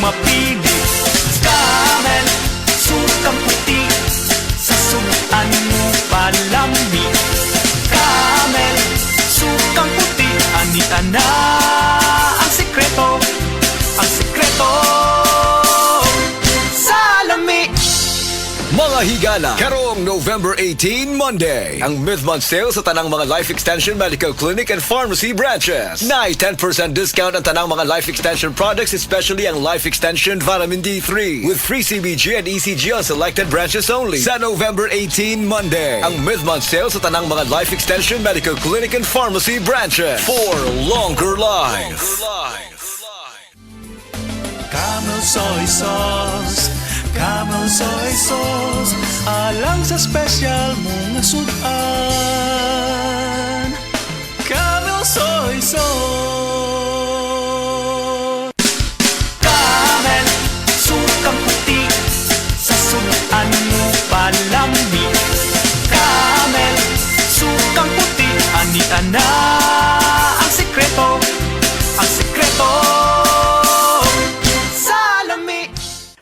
mapili. Camel, sukang puti, sa sunuan mo palami. Camel, sukang puti, ani-ana ang sekreto, ang sekreto sa lami. Mga higala, karong November 18, Monday, ang mid-month sale sa tanang mga Life Extension Medical Clinic and Pharmacy branches. Na'y 10% discount ang tanang mga Life Extension products, especially ang Life Extension Vitamin D3, with free CBG and ECG on selected branches only. Sa November 18, Monday, ang mid-month sale sa tanang mga Life Extension Medical Clinic and Pharmacy branches for longer life. Camel soy sauce, Camel soy sauce, alang sa special mong sudan. Camel soy sauce. Camel, sukang puti, sa sunuan mo palami. Camel, sukang puti, ani-ana ang sekreto, ang sekreto.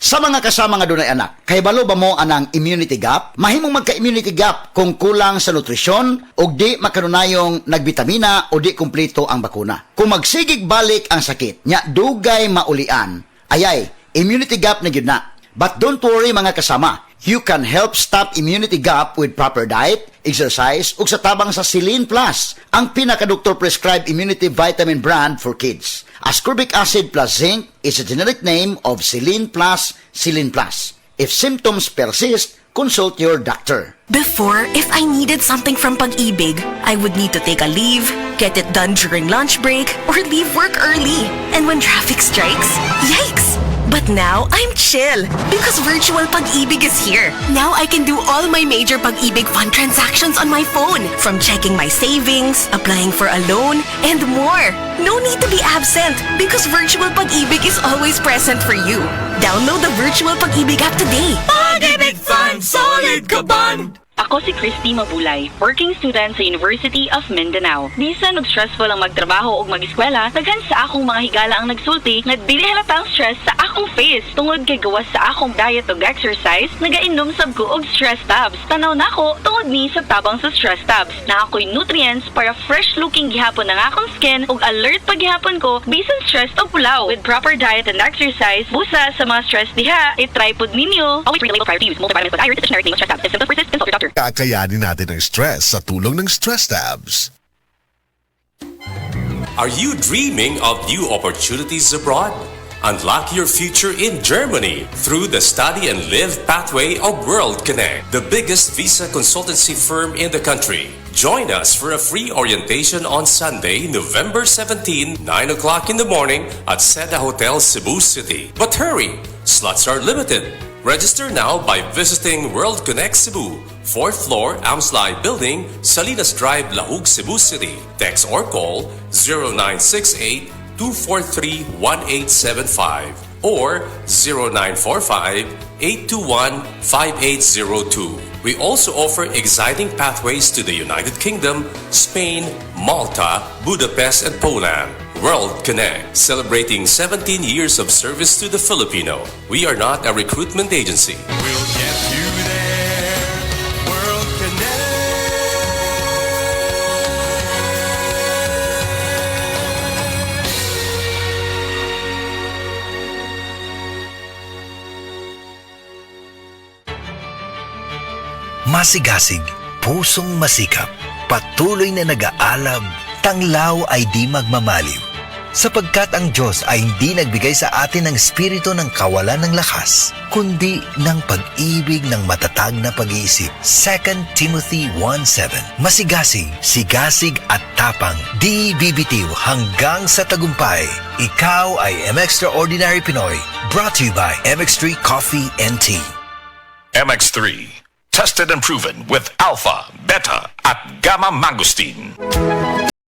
Sa mga kasama nga dunay anak, kay balo ba mo anang immunity gap? Mahimong magka-immunity gap kung kulang sa nutrisyon o di makanunayong nagbitamina o di kumpleto ang bakuna. Kung magsigig balik ang sakit, nya dugay maulian, ayay, immunity gap na gyud na. But don't worry mga kasama, you can help stop immunity gap with proper diet, exercise, ug sa tabang sa Celine Plus, ang pinaka-doktor prescribed immunity vitamin brand for kids. Ascorbic acid plus zinc is a generic name of Celine Plus, Celine Plus. If symptoms persist, consult your doctor. Before, if I needed something from Pag-ibig, I would need to take a leave, get it done during lunch break, or leave work early. And when traffic strikes, yikes! But now, I'm chill because virtual Pag-ibig is here. Now I can do all my major Pag-ibig fund transactions on my phone, from checking my savings, applying for a loan, and more. No need to be absent because virtual Pag-ibig is always present for you. Download the virtual Pag-ibig app today. Pag-ibig Fund, solid ka band! Ako si Christy Mabulay, working student sa University of Mindanao. Bisan og stressful ang magtrabaho ug mag-eskwela, daghan sa akong mga higala ang nagsulti nga dili halata ang stress sa akong face. Tungod kay gawas sa akong diet ug exercise, nagainom sab ko og stress tabs. Tanaw nako tungod ni sa tabang sa stress tabs. Na ako'y nutrients para fresh looking gihapon ang akong skin ug alert pa gihapon ko bisan stress o pulaw. With proper diet and exercise, busa sa mga stress diha, i-try pud ninyo. Always drink a label prior to use. Multivitamins with iron, the generic name of stress tabs. If symptoms persist, consult your doctor. Kakayanin natin ang stress sa tulong ng Stress Tabs. Are you dreaming of new opportunities abroad? Unlock your future in Germany through the Study and Live pathway of World Connect, the biggest visa consultancy firm in the country. Join us for a free orientation on Sunday, November 17, 9 o'clock in the morning at Seda Hotel, Cebu City. But hurry, slots are limited. Register now by visiting World Connect Cebu, 4th floor, Amslai Building, Salinas Drive, Lahug, Cebu City. Text or call 0968-243-1875 or 0945-821-5802. We also offer exciting pathways to the United Kingdom, Spain, Malta, Budapest, and Poland. World Connect, celebrating 17 years of service to the Filipino. We are not a recruitment agency. We'll get you there, World Connect. Masigasig, pusong masikap, patuloy na nag-aalab, tanglaw ay di magmamaliw. Sapagkat ang Diyos ay hindi nagbigay sa atin ng espiritu ng kawalan ng lakas, kundi ng pag-ibig ng matatag na pag-iisip. 2 Timothy 1:7. Masigasig, sigasig at tapang, di bibitiw hanggang sa tagumpay. Ikaw ay M-Extraordinary Pinoy, brought to you by MX3 Coffee and Tea. MX3, tested and proven with alpha, beta, at gamma mangosteen.